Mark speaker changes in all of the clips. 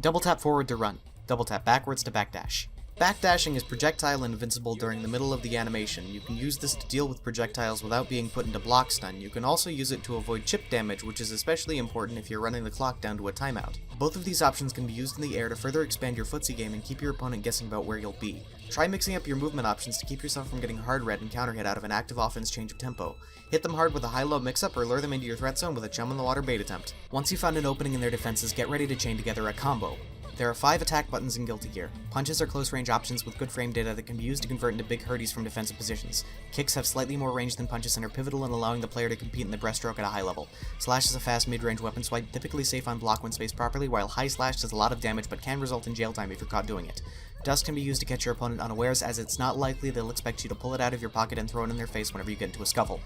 Speaker 1: Double tap forward to run. Double tap backwards to backdash. Backdashing is projectile invincible during the middle of the animation. You can use this to deal with projectiles without being put into block stun. You can also use it to avoid chip damage, which is especially important if you're running the clock down to a timeout. Both of these options can be used in the air to further expand your footsie game and keep your opponent guessing about where you'll be. Try mixing up your movement options to keep yourself from getting hard read and counter hit out of an active offense change of tempo. Hit them hard with a high-low mix-up or lure them into your threat zone with a chum in the water bait attempt. Once you found an opening in their defenses, get ready to chain together a combo. There are 5 attack buttons in Guilty Gear. Punches are close-range options with good frame data that can be used to convert into big hurties from defensive positions. Kicks have slightly more range than punches and are pivotal in allowing the player to compete in the breaststroke at a high level. Slash is a fast mid-range weapon swipe, typically safe on block when spaced properly, while high slash does a lot of damage but can result in jail time if you're caught doing it. Dust can be used to catch your opponent unawares, as it's not likely they'll expect you to pull it out of your pocket and throw it in their face whenever you get into a scuffle.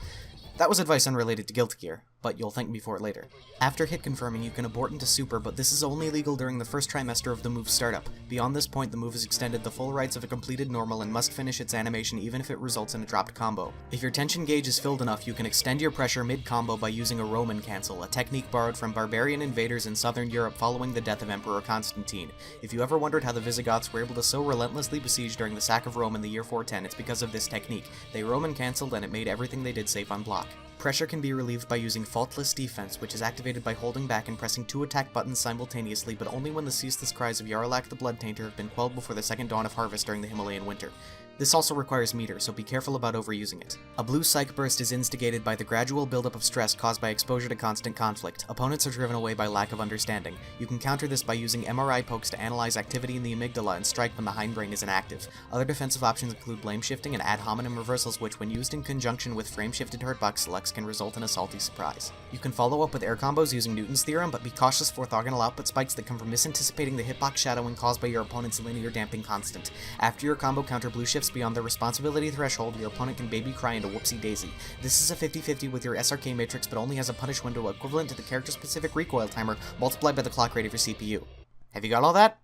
Speaker 1: That was advice unrelated to Guilty Gear, but you'll thank me for it later. After hit confirming, you can abort into super, but this is only legal during the first trimester of the move's startup. Beyond this point, the move is extended the full rights of a completed normal and must finish its animation even if it results in a dropped combo. If your tension gauge is filled enough, you can extend your pressure mid-combo by using a Roman cancel, a technique borrowed from barbarian invaders in southern Europe following the death of Emperor Constantine. If you ever wondered how the Visigoths were able to so relentlessly besiege during the sack of Rome in the year 410, it's because of this technique. They Roman cancelled and it made everything they did safe on block. Pressure can be relieved by using Faultless Defense, which is activated by holding back and pressing 2 attack buttons simultaneously, but only when the ceaseless cries of Yarlak the Blood Tainter have been quelled before the second dawn of harvest during the Himalayan winter. This also requires meter, so be careful about overusing it. A blue Psych Burst is instigated by the gradual buildup of stress caused by exposure to constant conflict. Opponents are driven away by lack of understanding. You can counter this by using MRI pokes to analyze activity in the amygdala and strike when the hindbrain is inactive. Other defensive options include blame shifting and ad hominem reversals, which when used in conjunction with frame-shifted hurtbox selects can result in a salty surprise. You can follow up with air combos using Newton's theorem, but be cautious for orthogonal output spikes that come from misanticipating the hitbox shadowing caused by your opponent's linear damping constant. After your combo counter blue shifts beyond the responsibility threshold, your opponent can baby cry into whoopsie daisy. This is a 50-50 with your SRK matrix, but only has a punish window equivalent to the character-specific recoil timer multiplied by the clock rate of your CPU. Have you got all that?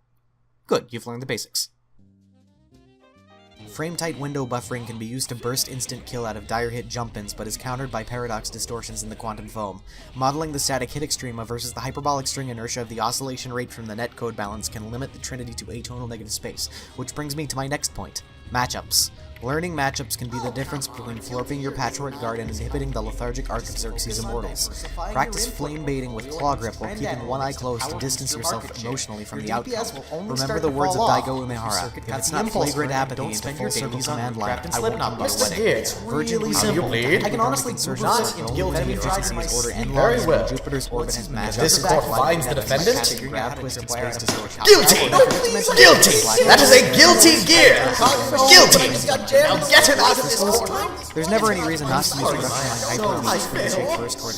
Speaker 1: Good, you've learned the basics. Frame-tight window buffering can be used to burst instant kill out of dire hit jump-ins, but is countered by paradox distortions in the quantum foam. Modeling the static hit extrema versus the hyperbolic string inertia of the oscillation rate from the netcode balance can limit the trinity to atonal negative space, which brings me to my next point. Matchups. Learning matchups can be the difference between florping your patchwork guard and inhibiting the lethargic arc of Xerxes' Immortals. Practice flame baiting with claw grip while keeping one eye closed to distance yourself emotionally from the outcome. Remember the words of Daigo Umehara: if it's not flagrant apathy into full circle command line, I won't come to your wedding. Virgin
Speaker 2: simply,
Speaker 1: I can honestly not in Guilty Gear order and
Speaker 2: very well.
Speaker 1: Jupiter's orbit has matched.
Speaker 2: This court finds the defendant
Speaker 1: guilty.
Speaker 2: Guilty. That is a guilty gear. Guilty. Now get him out of this court!
Speaker 1: There's never any reason not to use reduction line hyper first toward